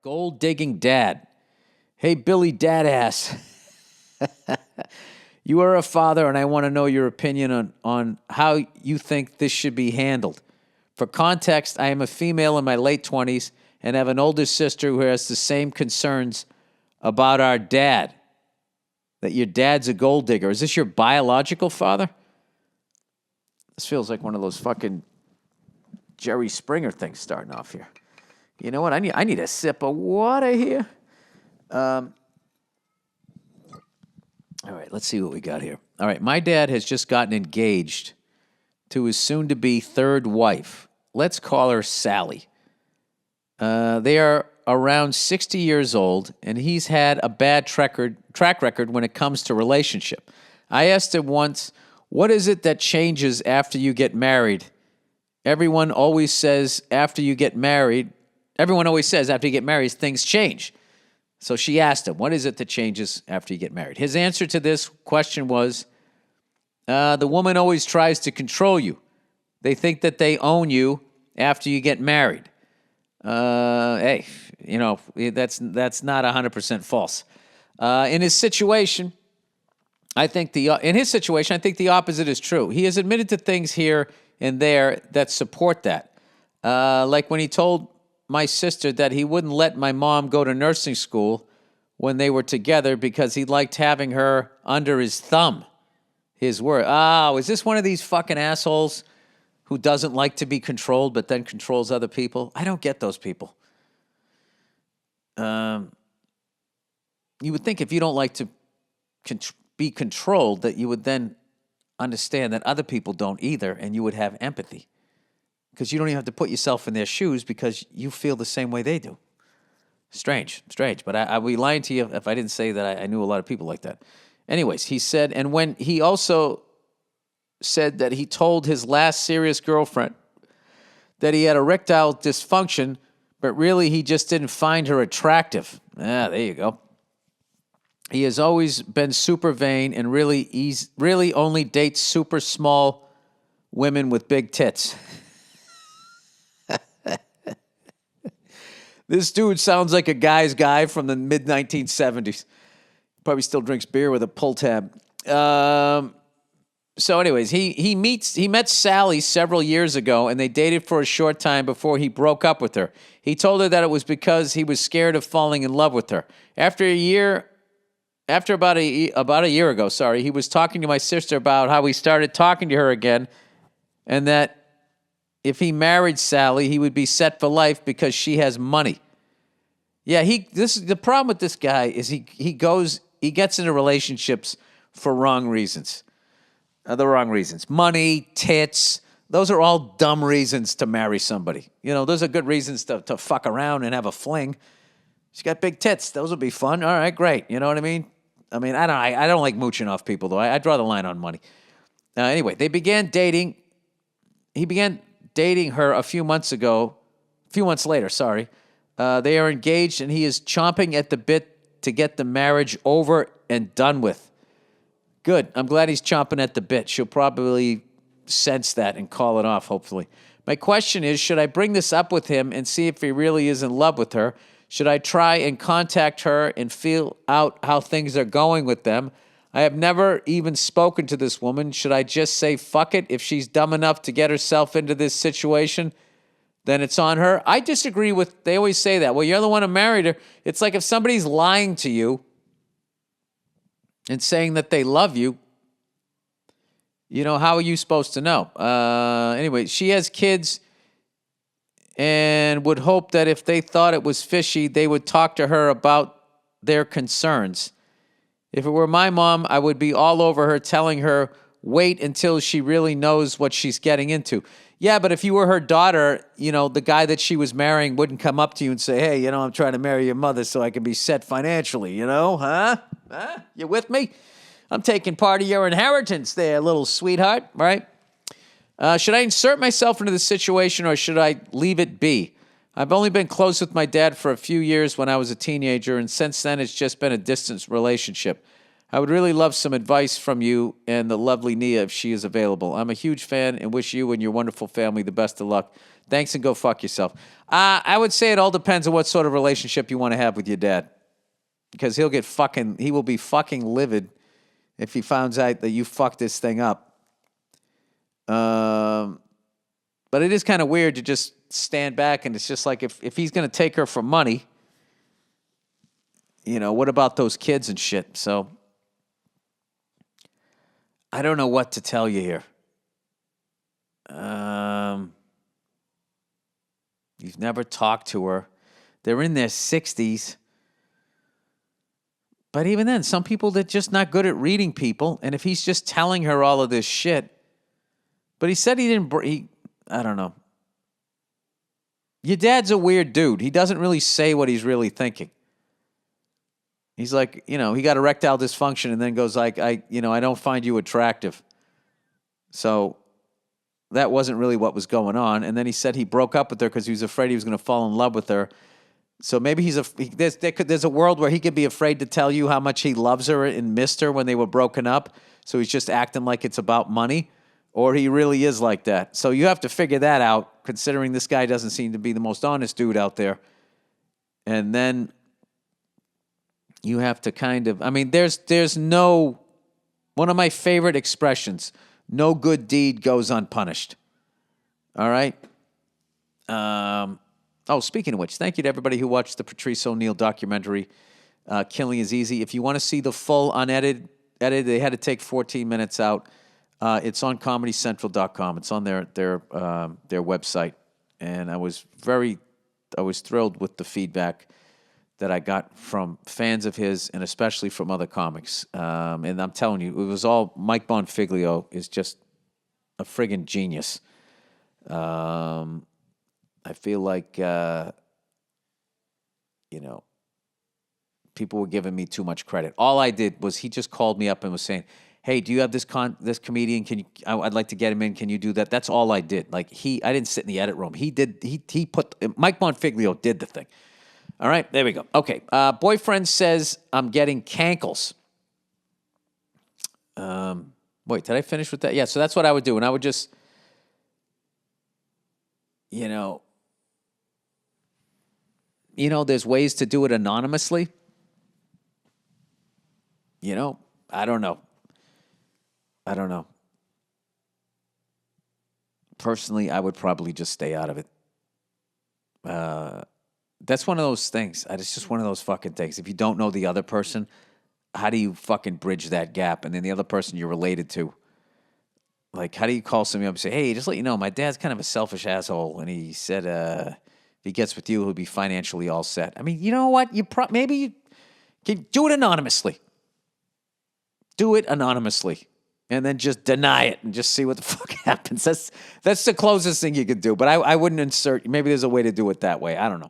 Gold-digging dad. Hey, Billy Dadass. You are a father, and I want to know your opinion on how you think this should be handled. For context, I am a female in my late 20s and have an older sister who has the same concerns about our dad, that your dad's a gold digger. Is this your biological father? This feels like one of those fucking Jerry Springer things starting off here. You know what? I need a sip of water here. All right, let's see what we got here. All right, my dad has just gotten engaged to his soon-to-be third wife. Let's call her Sally. They are around 60 years old, and he's had a bad track record when it comes to relationship. I asked him once, what is it that changes after you get married? Everyone always says after you get married, things change. So she asked him, what is it that changes after you get married? His answer to this question was, the woman always tries to control you. They think that they own you after you get married. Hey, you know, that's not 100% false. In his situation, I think the opposite is true. He has admitted to things here and there that support that. Like when he told my sister that he wouldn't let my mom go to nursing school when they were together because he liked having her under his thumb. His word. Oh, is this one of these fucking assholes who doesn't like to be controlled but then controls other people? I don't get those people. You would think if you don't like to be controlled that you would then understand that other people don't either, and you would have empathy. Because you don't even have to put yourself in their shoes because you feel the same way they do. Strange. But I would be lying to you if I didn't say that I knew a lot of people like that. Anyways, he said, and when he also said that he told his last serious girlfriend that he had erectile dysfunction, but really he just didn't find her attractive. There you go. He has always been super vain and really only dates super small women with big tits. This dude sounds like a guy's guy from the mid-1970s. Probably still drinks beer with a pull tab. So anyways, he met Sally several years ago, and they dated for a short time before he broke up with her. He told her that it was because he was scared of falling in love with her. After about a year ago, he was talking to my sister about how he started talking to her again, and that if he married Sally, he would be set for life because she has money. Yeah, the problem with this guy is he gets into relationships for wrong reasons. The wrong reasons. Money, tits, those are all dumb reasons to marry somebody. You know, those are good reasons to fuck around and have a fling. She's got big tits. Those would be fun. All right, great. You know what I mean? I don't like mooching off people, though. I draw the line on money. Anyway, they began dating. He began dating her a few months later. They are engaged, and he is chomping at the bit to get the marriage over and done with. Good. I'm glad he's chomping at the bit. She'll probably sense that and call it off, hopefully. My question is, should I bring this up with him and see if he really is in love with her? Should I try and contact her and feel out how things are going with them? I have never even spoken to this woman. Should I just say fuck it? If she's dumb enough to get herself into this situation, then it's on her. I disagree with, they always say that. Well, you're the one who married her. It's like if somebody's lying to you and saying that they love you, you know, how are you supposed to know? Anyway, she has kids and would hope that if they thought it was fishy, they would talk to her about their concerns. If it were my mom, I would be all over her telling her, wait until she really knows what she's getting into. Yeah, but if you were her daughter, you know, the guy that she was marrying wouldn't come up to you and say, hey, you know, I'm trying to marry your mother so I can be set financially, you know, huh? You with me? I'm taking part of your inheritance there, little sweetheart, right? Should I insert myself into the situation or should I leave it be? I've only been close with my dad for a few years when I was a teenager, and since then it's just been a distant relationship. I would really love some advice from you and the lovely Nia if she is available. I'm a huge fan and wish you and your wonderful family the best of luck. Thanks and go fuck yourself. I would say it all depends on what sort of relationship you want to have with your dad. Because he will be fucking livid if he finds out that you fucked this thing up. But it is kind of weird to just stand back and it's just like if he's going to take her for money, what about those kids and shit? So I don't know what to tell you here. You've never talked to her. They're in their 60s. But even then, some people, they're just not good at reading people. And if he's just telling her all of this shit. But he said he didn't, I don't know. Your dad's a weird dude. He doesn't really say what he's really thinking. He's like, he got erectile dysfunction and then goes like, I don't find you attractive. So that wasn't really what was going on. And then he said he broke up with her because he was afraid he was going to fall in love with her. So maybe there's a world where he could be afraid to tell you how much he loves her and missed her when they were broken up. So he's just acting like it's about money, or he really is like that. So you have to figure that out, considering this guy doesn't seem to be the most honest dude out there. And then you have to there's no, one of my favorite expressions, no good deed goes unpunished. All right? Speaking of which, thank you to everybody who watched the Patrice O'Neal documentary, Killing is Easy. If you want to see the full unedited, they had to take 14 minutes out. It's on ComedyCentral.com. It's on their website. And I was thrilled with the feedback that I got from fans of his and especially from other comics. And I'm telling you, it was all, Mike Bonfiglio is just a friggin' genius. I feel like, people were giving me too much credit. All I did was he just called me up and was saying, hey, do you have this comedian? I'd like to get him in. Can you do that? That's all I did. Like I didn't sit in the edit room. Mike Bonfiglio did the thing. All right, there we go. Okay, boyfriend says I'm getting cankles. Wait, did I finish with that? Yeah, so that's what I would do. And I would just, there's ways to do it anonymously. I don't know. Personally, I would probably just stay out of it. That's one of those things. It's just one of those fucking things. If you don't know the other person, how do you fucking bridge that gap? And then the other person you're related to, like, how do you call somebody up and say, hey, just let you know, my dad's kind of a selfish asshole, and he said if he gets with you, he'll be financially all set. I mean, you know what? Maybe you can do it anonymously. Do it anonymously. And then just deny it and just see what the fuck happens. That's the closest thing you could do. But I wouldn't insert. Maybe there's a way to do it that way. I don't know.